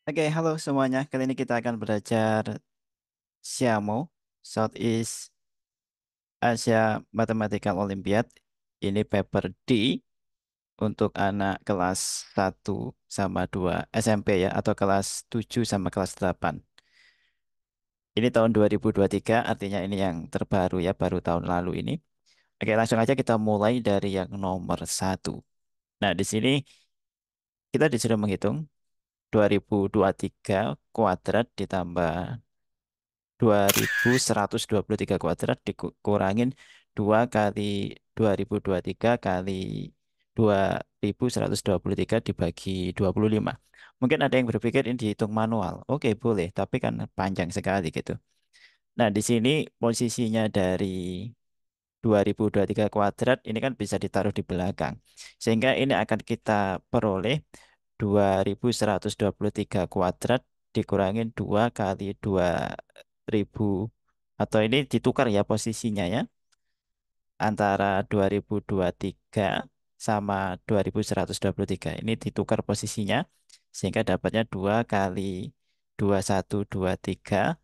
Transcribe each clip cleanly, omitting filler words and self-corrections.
Oke, halo semuanya. Kali ini kita akan belajar SIAMO, Southeast Asia Mathematical Olympiad. Ini paper D untuk anak kelas 1 sama 2 SMP ya, atau kelas 7 sama kelas 8. Ini tahun 2023, artinya ini yang terbaru ya, baru tahun lalu ini. Oke, langsung aja kita mulai dari yang nomor 1. Nah, di sini kita disuruh menghitung 2023 kuadrat ditambah 2123 kuadrat dikurangin 2 kali 2023 kali 2123 dibagi 25. Mungkin ada yang berpikir ini dihitung manual. Oke, boleh, tapi kan panjang sekali gitu. Nah, di sini posisinya dari 2023 kuadrat ini kan bisa ditaruh di belakang. Sehingga ini akan kita peroleh 2123 kuadrat dikurangin 2 kali 2000, atau ini ditukar ya posisinya ya, antara 2023 sama 2123 ini ditukar posisinya sehingga dapatnya 2 kali 2123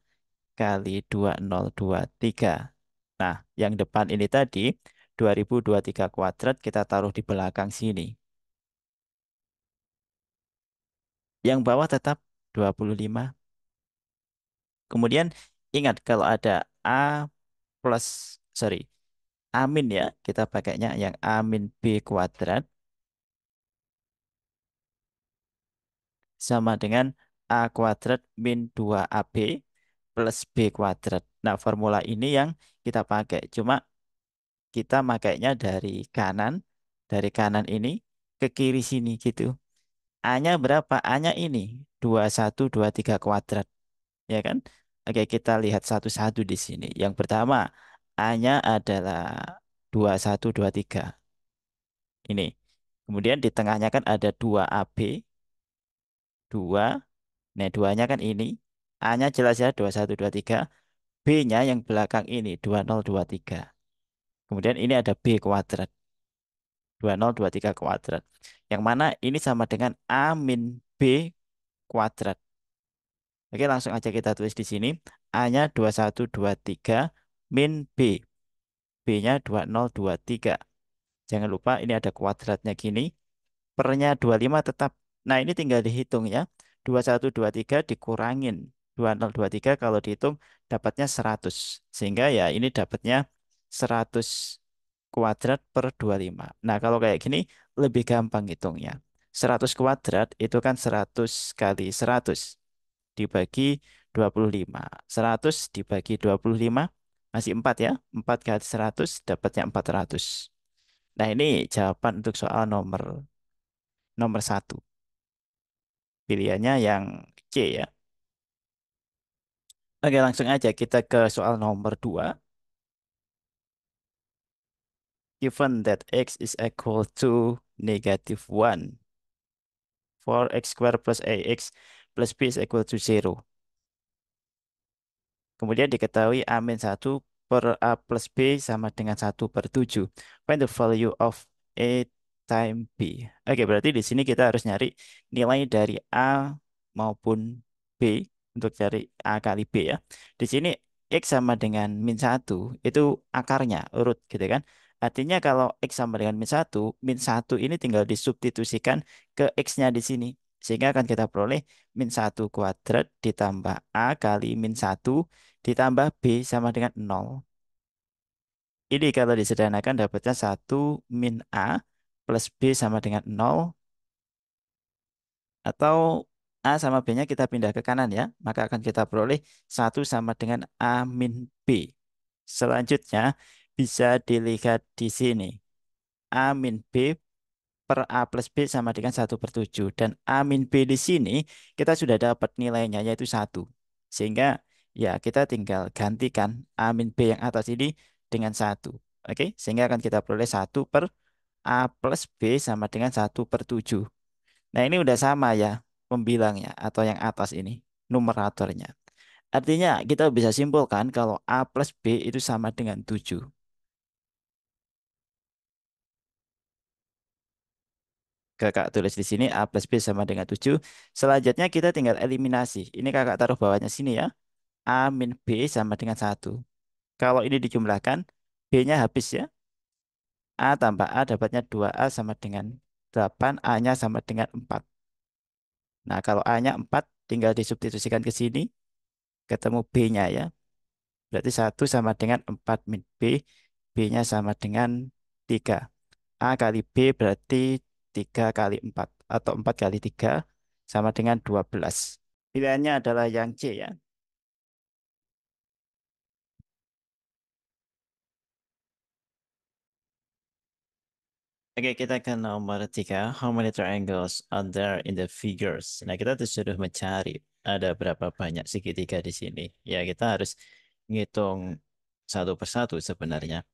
kali 2023. Nah, yang depan ini tadi 2023 kuadrat kita taruh di belakang sini. Yang bawah tetap 25. Kemudian ingat kalau ada A plus, sorry, A min ya, kita pakainya yang A min B kuadrat sama dengan A kuadrat min 2AB plus B kuadrat. Nah, formula ini yang kita pakai. Cuma kita makainya dari kanan ini ke kiri sini gitu. A-nya berapa? A-nya ini 2123 kuadrat, ya kan? Oke, kita lihat satu-satu di sini. Yang pertama, A-nya adalah 2123. Ini. Kemudian di tengahnya kan ada 2AB, 2. Nah, 2-nya kan ini. A-nya jelas ya 2123. B-nya yang belakang ini 2023. Kemudian ini ada B kuadrat, 2023 kuadrat. Yang mana ini sama dengan A min B kuadrat. Oke, langsung aja kita tulis di sini. A-nya 2123 min B. B-nya 2023. Jangan lupa ini ada kuadratnya gini. Pernya 25 tetap. Nah, ini tinggal dihitung ya. 2123 dikurangin 2023 kalau dihitung dapatnya 100. Sehingga ya ini dapatnya 100 kuadrat per 25. Nah, kalau kayak gini lebih gampang hitungnya. 100 kuadrat itu kan 100 kali 100 dibagi 25. 100 dibagi 25 masih 4 ya. 4 kali 100 dapatnya 400. Nah, ini jawaban untuk soal nomor nomor satu. Pilihannya yang C ya. Oke, langsung aja kita ke soal nomor 2. Given that x is equal to negative 1 for x squared plus ax plus b is equal to 0. Kemudian diketahui A min 1 per A plus B sama dengan 1/7. Find the value of A time B. Oke, berarti di sini kita harus nyari nilai dari A maupun B untuk cari A kali B ya. Di sini X sama dengan min 1 itu akarnya urut gitu kan. Artinya kalau X sama dengan min satu ini tinggal disubstitusikan ke X-nya di sini. Sehingga akan kita peroleh min 1 kuadrat ditambah A kali min 1 ditambah B sama dengan 0. Ini kalau disederhanakan dapatnya 1 min A plus B sama dengan 0, atau A sama B-nya kita pindah ke kanan ya. Maka akan kita peroleh 1 sama dengan A min B. Selanjutnya bisa dilihat di sini. A min B per A plus B sama dengan 1/7. Dan A min B di sini kita sudah dapat nilainya yaitu 1. Sehingga ya kita tinggal gantikan A min B yang atas ini dengan 1. Oke, sehingga akan kita peroleh 1/A plus B sama dengan 1/7. Nah, ini udah sama ya pembilangnya atau yang atas ini numeratornya. Artinya kita bisa simpulkan kalau A plus B itu sama dengan 7. Kakak tulis di sini A plus B sama dengan 7. Selanjutnya kita tinggal eliminasi. Ini kakak taruh bawahnya sini ya. A min B sama dengan 1. Kalau ini dijumlahkan, B-nya habis ya. A tambah A dapatnya 2A sama dengan 8, A-nya sama dengan 4. Nah, kalau A-nya 4, tinggal disubstitusikan ke sini, ketemu B-nya ya. Berarti 1 sama dengan 4 min B, B-nya sama dengan 3. A kali B berarti 3 kali 4 atau 4 kali 3 sama dengan 12. Pilihannya adalah yang C ya. Oke, kita ke nomor 3. How many triangles are there in the figures? Nah, kita disuruh mencari ada berapa banyak segitiga di sini. Ya, kita harus ngitung satu persatu sebenarnya.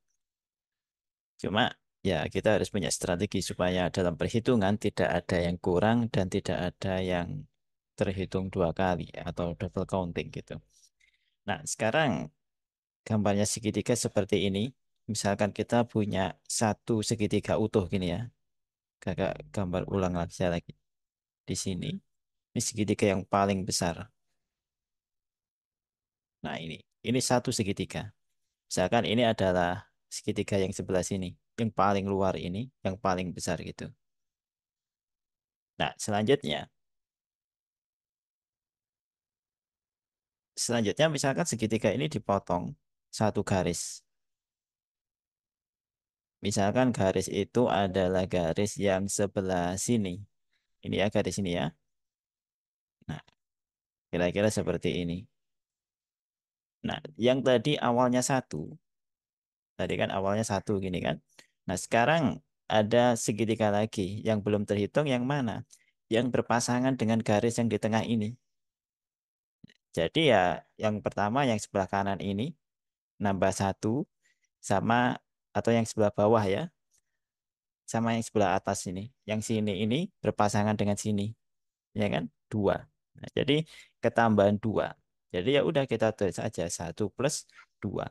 Cuma ya kita harus punya strategi supaya dalam perhitungan tidak ada yang kurang dan tidak ada yang terhitung dua kali atau double counting gitu. Nah, sekarang gambarnya segitiga seperti ini. Misalkan kita punya satu segitiga utuh gini ya. Kakak gambar ulang lagi saya lagi di sini. Ini segitiga yang paling besar. Nah, ini satu segitiga. Misalkan ini adalah segitiga yang sebelah sini, yang paling luar ini, yang paling besar gitu. Nah, selanjutnya misalkan segitiga ini dipotong satu garis. Misalkan garis itu adalah garis yang sebelah sini. Ini ya garis ini ya. Nah, kira-kira seperti ini. Nah, yang tadi awalnya satu. Tadi kan awalnya satu gini kan. Nah, sekarang ada segitiga lagi yang belum terhitung yang mana? Yang berpasangan dengan garis yang di tengah ini. Jadi ya yang pertama yang sebelah kanan ini nambah satu sama atau yang sebelah bawah ya sama yang sebelah atas ini. Yang sini ini berpasangan dengan sini, ya kan? Dua. Nah, jadi ketambahan dua. Jadi ya udah kita tulis aja satu plus dua.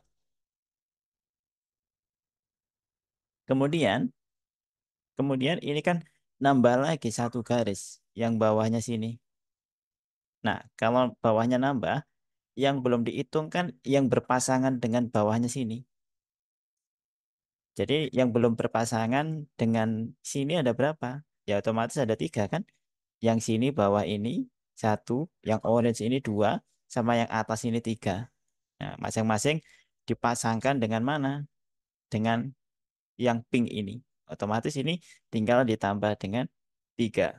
Kemudian, kemudian ini kan nambah lagi satu garis yang bawahnya sini. Nah, kalau bawahnya nambah, yang belum dihitung kan yang berpasangan dengan bawahnya sini. Jadi yang belum berpasangan dengan sini ada berapa? Ya otomatis ada tiga kan? Yang sini bawah ini satu, yang orange ini dua, sama yang atas ini tiga. Nah, masing-masing dipasangkan dengan mana? Dengan yang pink ini. Otomatis ini tinggal ditambah dengan tiga.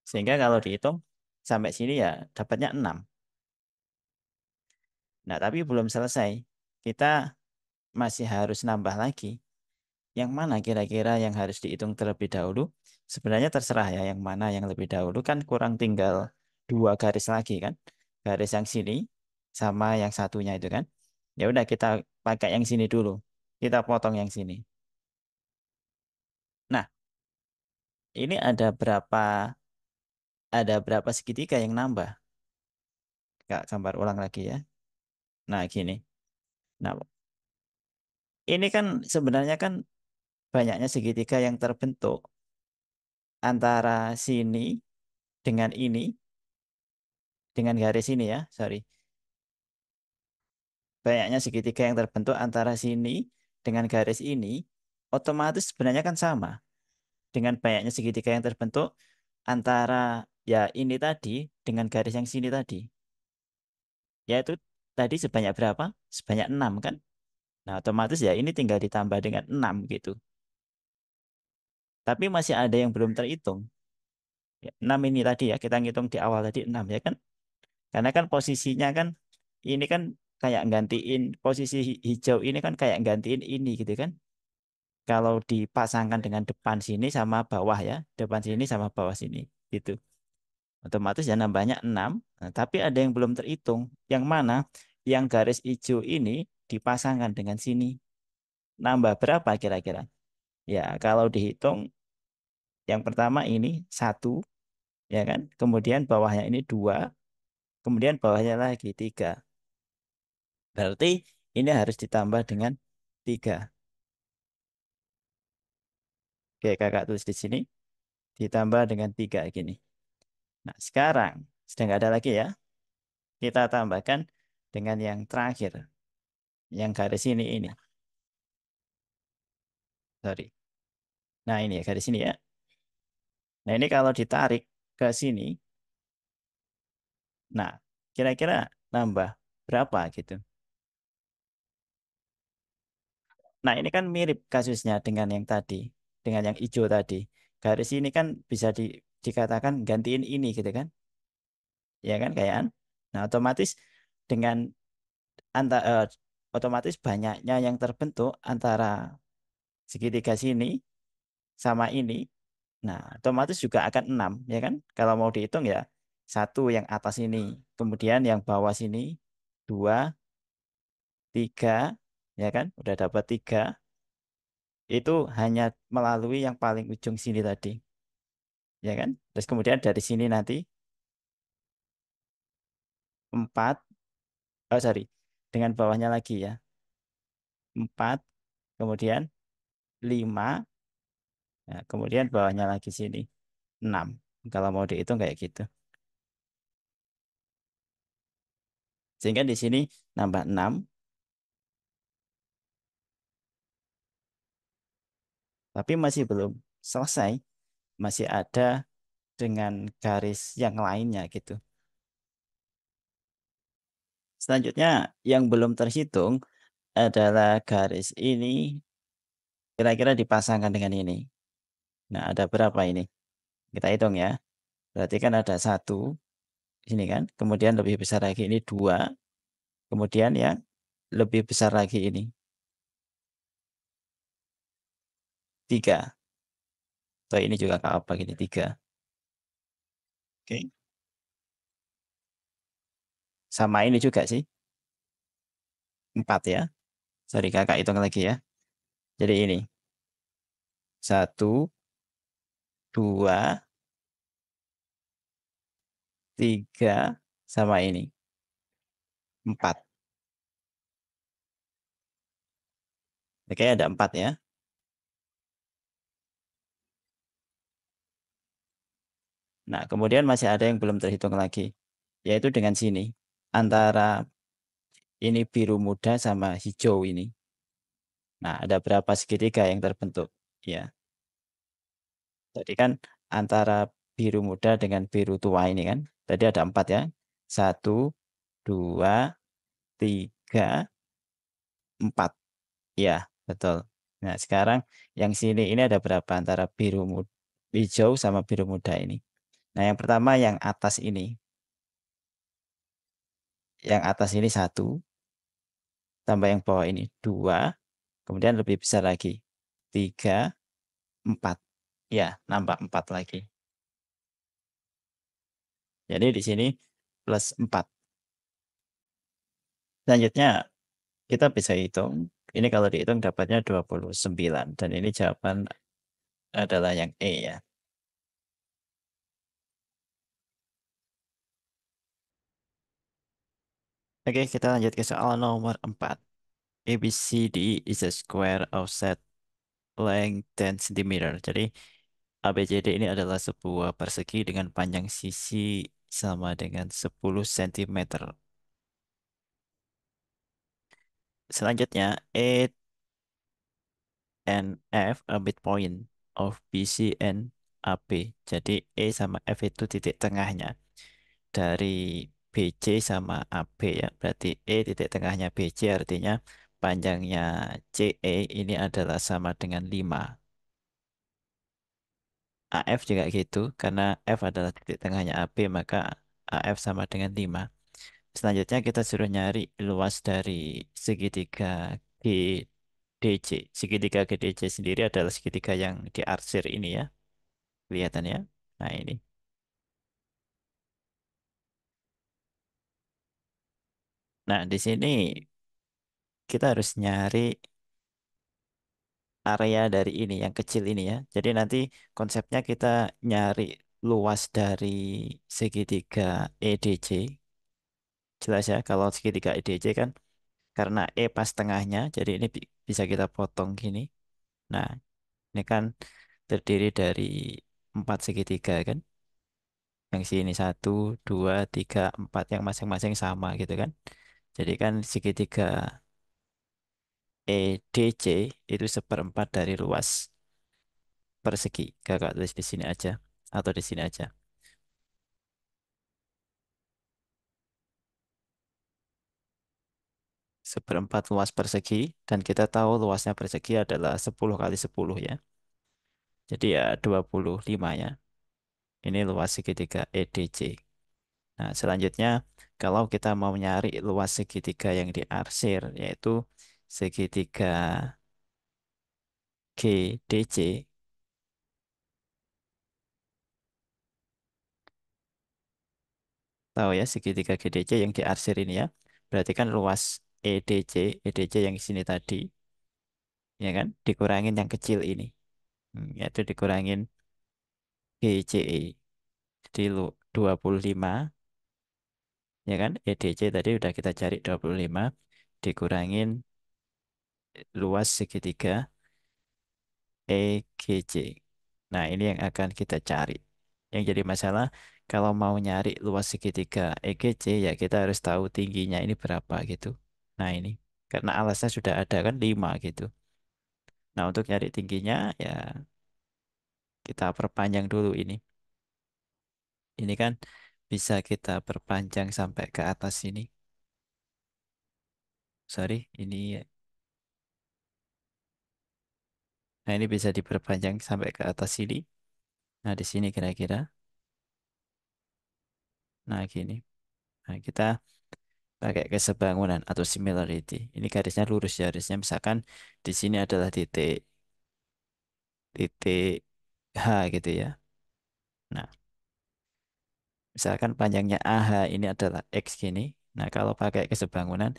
Sehingga kalau dihitung sampai sini ya dapatnya 6. Nah, tapi belum selesai. Kita masih harus nambah lagi. Yang mana kira-kira yang harus dihitung terlebih dahulu? Sebenarnya terserah ya yang mana yang lebih dahulu kan kurang tinggal dua garis lagi kan. Garis yang sini sama yang satunya itu kan. Ya udah kita pakai yang sini dulu. Kita potong yang sini. Nah, ini ada berapa segitiga yang nambah? Kak, gambar ulang lagi ya. Nah, gini. Nah, ini kan sebenarnya kan banyaknya segitiga yang terbentuk antara sini dengan ini dengan garis ini ya, sorry. Banyaknya segitiga yang terbentuk antara sini dengan garis ini, otomatis sebenarnya kan sama dengan banyaknya segitiga yang terbentuk antara ya ini tadi dengan garis yang sini tadi. Yaitu tadi sebanyak berapa? Sebanyak 6 kan? Nah, otomatis ya ini tinggal ditambah dengan 6 gitu. Tapi masih ada yang belum terhitung. Ya, 6 ini tadi ya, kita ngitung di awal tadi 6 ya kan? Karena kan posisinya kan ini kan kayak gantiin posisi hijau ini kan kayak gantiin ini gitu kan. Kalau dipasangkan dengan depan sini sama bawah ya, depan sini sama bawah sini gitu. Otomatis ya nambahnya 6. Nah, tapi ada yang belum terhitung. Yang mana? Yang garis hijau ini dipasangkan dengan sini. Nambah berapa kira-kira? Ya, kalau dihitung yang pertama ini satu, ya kan? Kemudian bawahnya ini dua, kemudian bawahnya lagi tiga. Berarti ini harus ditambah dengan tiga. Oke, kakak tulis di sini. Ditambah dengan 3 gini. Nah, sekarang sudah nggak ada lagi ya. Kita tambahkan dengan yang terakhir. Yang garis ini. Sorry. Nah, ini ya garis ini ya. Nah, ini kalau ditarik ke sini, nah, kira-kira nambah berapa gitu. Nah, ini kan mirip kasusnya dengan yang tadi, dengan yang hijau tadi. Garis ini kan bisa dikatakan gantiin ini gitu kan. Ya kan, kayak. Nah, otomatis dengan anta- eh, otomatis banyaknya yang terbentuk antara segitiga sini sama ini. Nah, otomatis juga akan 6 ya kan? Kalau mau dihitung ya, satu yang atas ini, kemudian yang bawah sini, dua, tiga, ya kan? Udah dapat 3, itu hanya melalui yang paling ujung sini tadi, ya kan? Terus kemudian dari sini nanti 4, oh sorry, dengan bawahnya lagi ya, 4, kemudian 5, nah, kemudian bawahnya lagi sini, 6. Kalau mau dihitung kayak gitu. Sehingga di sini nambah 6, tapi masih belum selesai. Masih ada dengan garis yang lainnya gitu. Selanjutnya yang belum terhitung adalah garis ini kira-kira dipasangkan dengan ini. Nah, ada berapa ini? Kita hitung ya. Berarti kan ada satu, ini kan. Kemudian lebih besar lagi ini 2. Kemudian yang lebih besar lagi ini 3. Atau ini juga apa gini 3. Oke. Sama ini juga sih 4 ya. Sorry kakak hitung lagi ya. Jadi ini satu, 2, 3, sama ini 4. Oke, ada 4 ya. Nah, kemudian masih ada yang belum terhitung lagi, yaitu dengan sini. Antara ini biru muda sama hijau ini. Nah, ada berapa segitiga yang terbentuk? Ya, tadi kan antara biru muda dengan biru tua ini kan. Tadi ada 4 ya. Satu, 2, 3, 4. Ya, betul. Nah, sekarang yang sini ini ada berapa antara biru muda, hijau sama biru muda ini. Nah, yang pertama yang atas ini. Yang atas ini satu, tambah yang bawah ini 2, kemudian lebih besar lagi 3, 4. Ya, nambah 4 lagi. Jadi di sini plus 4. Selanjutnya kita bisa hitung. Ini kalau dihitung dapatnya 29. Dan ini jawaban adalah yang E ya. Oke, kita lanjut ke soal nomor 4. ABCD is a square of set length 10 cm. Jadi ABCD ini adalah sebuah persegi dengan panjang sisi sama dengan 10 cm. Selanjutnya, A and F a midpoint of BC and AB. Jadi E sama F itu titik tengahnya dari BC sama AB ya. Berarti E titik tengahnya BC artinya panjangnya CE ini adalah sama dengan 5. AF juga gitu karena F adalah titik tengahnya AB maka AF sama dengan 5. Selanjutnya kita suruh nyari luas dari segitiga GDC. Segitiga GDC sendiri adalah segitiga yang diarsir ini ya. Kelihatan ya. Nah ini. Nah di sini kita harus nyari area dari ini yang kecil ini ya. Jadi nanti konsepnya kita nyari luas dari segitiga EDC. Jelas ya kalau segitiga EDC kan karena E pas tengahnya jadi ini bisa kita potong gini. Nah ini kan terdiri dari empat segitiga kan. Yang sini satu, dua, tiga, empat yang masing-masing sama gitu kan. Jadi kan segitiga EDC itu seperempat dari luas persegi. Kakak tulis di sini aja atau di sini aja. Seperempat luas persegi dan kita tahu luasnya persegi adalah 10 kali 10 ya. Jadi ya 25 ya. Ini luas segitiga EDC. Nah, selanjutnya kalau kita mau nyari luas segitiga yang diarsir yaitu segitiga GDC, tahu ya segitiga GDC yang diarsir ini ya. Berarti kan luas EDC yang di sini tadi, ya kan, dikurangin yang kecil ini. Yaitu dikurangin GCE. Jadi 25 ya kan, EDC tadi udah kita cari 25 dikurangin luas segitiga EGC. Nah, ini yang akan kita cari. Yang jadi masalah, kalau mau nyari luas segitiga EGC, ya kita harus tahu tingginya ini berapa gitu. Nah, ini. Karena alasnya sudah ada kan 5 gitu. Nah, untuk nyari tingginya, ya kita perpanjang dulu ini. Ini kan bisa kita perpanjang sampai ke atas sini. Sorry, ini. Nah, ini bisa diperpanjang sampai ke atas sini. Nah, di sini kira-kira. Nah, gini. Nah, kita pakai kesebangunan atau similarity. Ini garisnya lurus ya, garisnya misalkan di sini adalah titik titik H gitu ya. Nah, misalkan panjangnya AH ini adalah X gini. Nah, kalau pakai kesebangunan,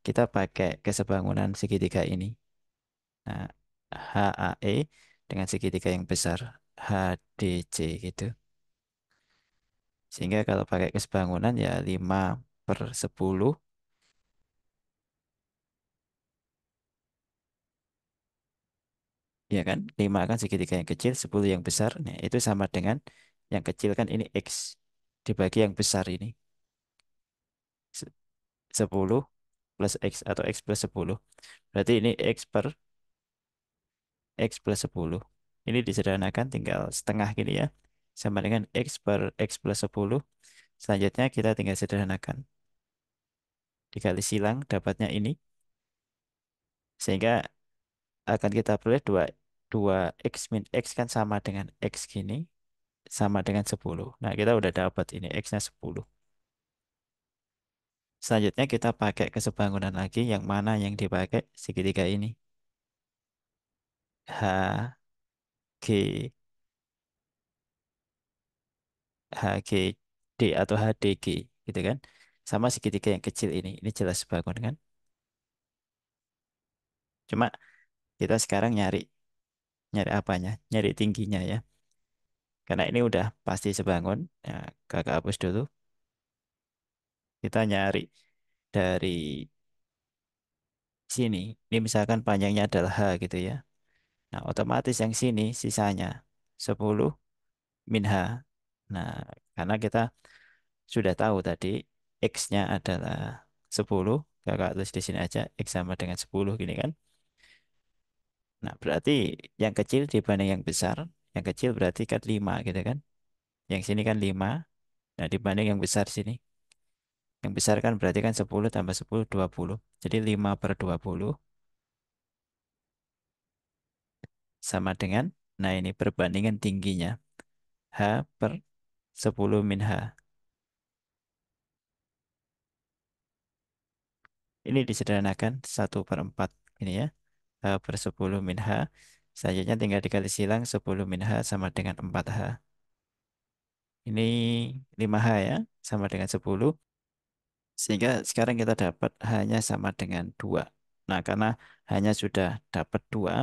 kita pakai kesebangunan segitiga ini. Nah, HAE dengan segitiga yang besar HDC gitu. Sehingga kalau pakai kesebangunan ya 5/10. Ya kan? 5 kan segitiga yang kecil, 10 yang besar. Nah, itu sama dengan yang kecil kan ini X dibagi yang besar ini. 10 plus X atau X plus 10. Berarti ini X plus 10. Ini disederhanakan tinggal setengah gini ya. Sama dengan X per X plus 10. Selanjutnya kita tinggal sederhanakan. Dikali silang dapatnya ini. Sehingga akan kita peroleh 2 X min X kan sama dengan X gini. Sama dengan 10. Nah, kita udah dapat ini X-nya 10. Selanjutnya kita pakai kesebangunan lagi yang mana yang dipakai segitiga ini. H, G, HG, D atau HDG gitu kan. Sama segitiga yang kecil ini. Ini jelas sebangun kan. Cuma kita sekarang nyari nyari apanya? Nyari tingginya ya. Karena ini udah pasti sebangun. Ya, kakak hapus dulu. Kita nyari dari sini. Ini misalkan panjangnya adalah H gitu ya. Nah, otomatis yang sini sisanya 10 min H. Nah, karena kita sudah tahu tadi X-nya adalah 10. Kakak tulis di sini aja X sama dengan 10 gini kan. Nah, berarti yang kecil dibanding yang besar. Yang kecil berarti kan 5 gitu kan. Yang sini kan 5. Nah, dibanding yang besar sini. Yang besar kan berarti kan 10 tambah 10 20. Jadi 5/20 sama dengan, nah ini perbandingan tingginya. H per 10 min H. Ini disederhanakan 1/4 ini ya. H per 10 min H. Selanjutnya tinggal dikali silang 10 min H sama dengan 4H. Ini 5H ya, sama dengan 10. Sehingga sekarang kita dapat H-nya sama dengan 2. Nah, karena hanya sudah dapat 2,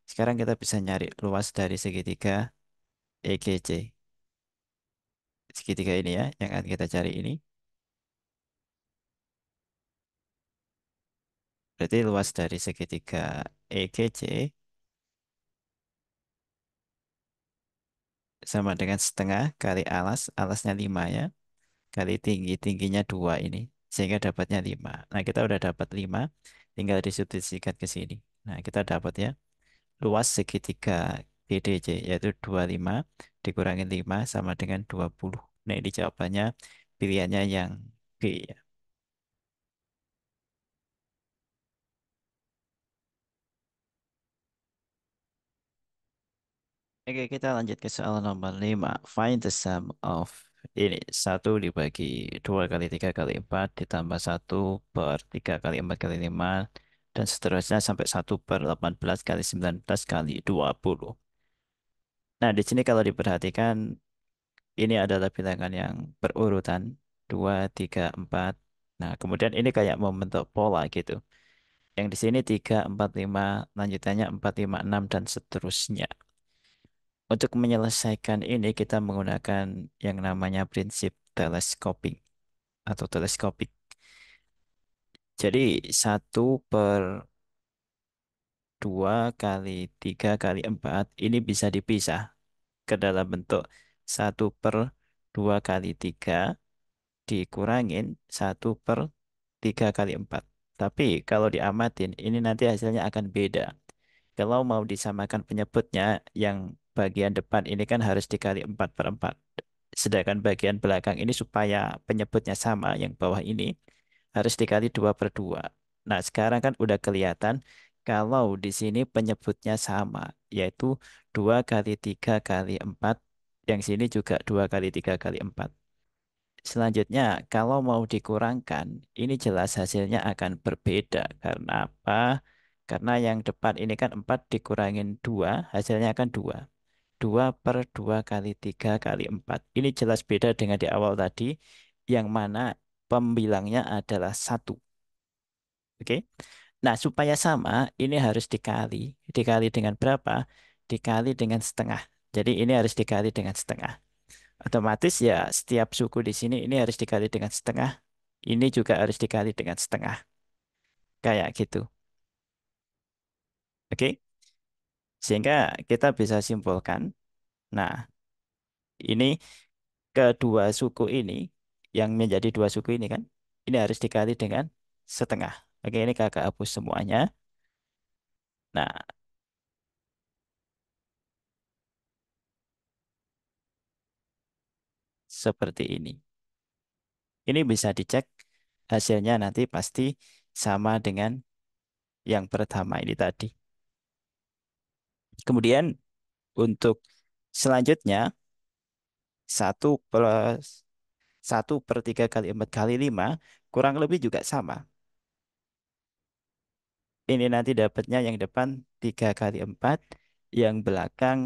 sekarang kita bisa nyari luas dari segitiga EGC. Segitiga ini ya, yang akan kita cari ini. Berarti luas dari segitiga EGC sama dengan setengah kali alas, alasnya 5 ya, kali tinggi, tingginya 2 ini. Sehingga dapatnya 5. Nah, kita udah dapat 5, tinggal disubstitusikan ke sini. Nah, kita dapat ya, luas segitiga GDC, yaitu 25 dikurangin 5 sama dengan 20. Nah, ini jawabannya pilihannya yang B ya. Oke, kita lanjut ke soal nomor 5. Find the sum of ini satu dibagi 2 kali 3 kali 4 ditambah satu per 3 kali 4 kali 5 dan seterusnya sampai satu per 18 kali 19 kali 20. Nah, di sini kalau diperhatikan ini adalah bilangan yang berurutan 2, 3, 4. Nah, kemudian ini kayak membentuk pola gitu. Yang di sini 3, 4, 5, lanjutannya 4, 5, 6 dan seterusnya. Untuk menyelesaikan ini kita menggunakan yang namanya prinsip telescoping atau teleskopik. Jadi satu per 2 kali 3 kali 4 ini bisa dipisah ke dalam bentuk satu per 2 kali 3 dikurangin satu per 3 kali 4. Tapi kalau diamatin ini nanti hasilnya akan beda. Kalau mau disamakan penyebutnya yang bagian depan ini kan harus dikali 4 per 4. Sedangkan bagian belakang ini supaya penyebutnya sama, yang bawah ini harus dikali 2 per 2. Nah, sekarang kan udah kelihatan kalau di sini penyebutnya sama, yaitu 2 kali 3 kali 4, yang sini juga 2 kali 3 kali 4. Selanjutnya, kalau mau dikurangkan, ini jelas hasilnya akan berbeda. Karena apa? Karena yang depan ini kan 4 dikurangin 2, hasilnya akan 2. 2 per 2 kali 3 kali 4. Ini jelas beda dengan di awal tadi, yang mana pembilangnya adalah satu. Oke? Nah, supaya sama, ini harus dikali. Dikali dengan berapa? Dikali dengan setengah. Jadi ini harus dikali dengan setengah. Otomatis ya setiap suku di sini ini harus dikali dengan setengah. Ini juga harus dikali dengan setengah. Kayak gitu. Oke? Sehingga kita bisa simpulkan. Nah, ini kedua suku ini yang menjadi dua suku ini kan ini harus dikali dengan setengah. Oke, ini kakak hapus semuanya. Nah, seperti ini. Ini bisa dicek hasilnya nanti pasti sama dengan yang pertama ini tadi. Kemudian untuk selanjutnya satu plus satu per 3 kali 4 kali 5 kurang lebih juga sama. Ini nanti dapatnya yang depan 3 kali 4, yang belakang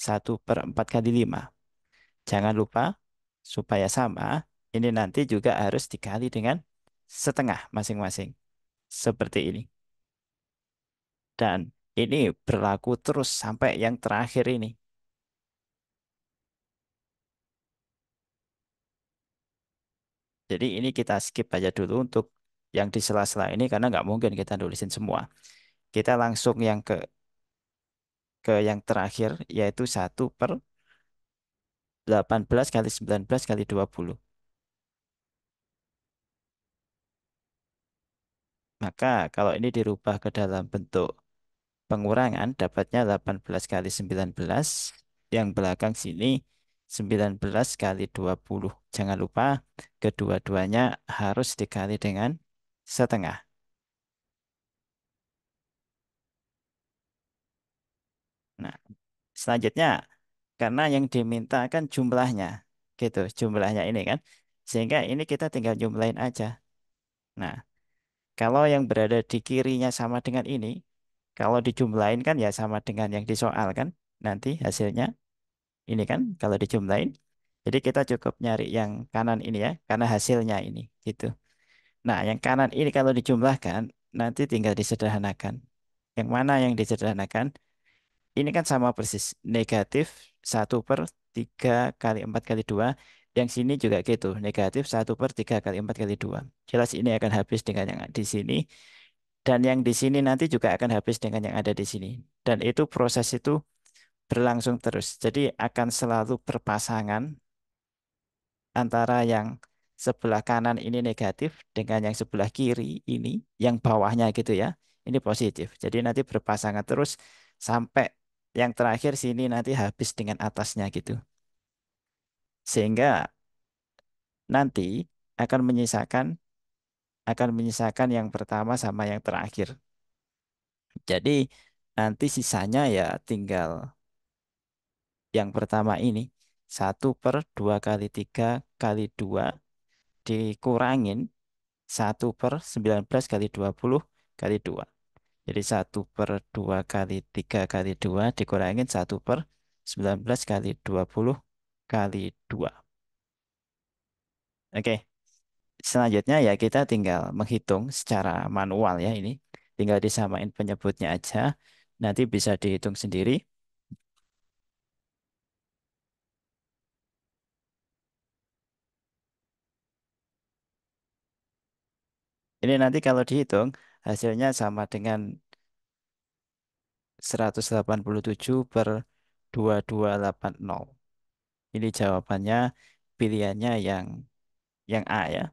satu per 4 kali 5. Jangan lupa supaya sama, ini nanti juga harus dikali dengan setengah masing-masing. Seperti ini. Dan ini berlaku terus sampai yang terakhir ini. Jadi ini kita skip aja dulu untuk yang di sela-sela ini karena nggak mungkin kita nulisin semua. Kita langsung yang ke yang terakhir yaitu satu per 18 kali 19 kali 20. Maka kalau ini dirubah ke dalam bentuk pengurangan dapatnya 18 kali 19, yang belakang sini 19 kali 20. Jangan lupa kedua-duanya harus dikali dengan setengah. Nah, selanjutnya karena yang diminta kan jumlahnya gitu, jumlahnya ini kan. Sehingga ini kita tinggal jumlahin aja. Nah, kalau yang berada di kirinya sama dengan ini, kalau dijumlahin kan ya sama dengan yang disoal kan. Nanti hasilnya ini kan kalau dijumlahin. Jadi kita cukup nyari yang kanan ini ya, karena hasilnya ini gitu. Nah, yang kanan ini kalau dijumlahkan nanti tinggal disederhanakan. Yang mana yang disederhanakan? Ini kan sama persis. Negatif satu per 3 kali 4 kali 2. Yang sini juga gitu. Negatif satu per 3 kali 4 kali 2. Jelas ini akan habis dengan yang di sini. Dan yang di sini nanti juga akan habis dengan yang ada di sini. Dan itu proses itu berlangsung terus. Jadi akan selalu berpasangan antara yang sebelah kanan ini negatif dengan yang sebelah kiri ini, yang bawahnya gitu ya, ini positif. Jadi nanti berpasangan terus sampai yang terakhir sini nanti habis dengan atasnya gitu. Sehingga nanti akan menyisakan yang pertama sama yang terakhir. Jadi nanti sisanya ya tinggal yang pertama ini 1/2 kali 3 kali 2 dikurangin 1/19 kali 20 kali 2. Jadi 1/2 kali 3 kali 2 dikurangin 1/19 kali 20 kali 2. Oke, selanjutnya ya kita tinggal menghitung secara manual ya ini. Tinggal disamain penyebutnya aja. Nanti bisa dihitung sendiri. Ini nanti kalau dihitung hasilnya sama dengan 187/2280. Ini jawabannya pilihannya yang A ya.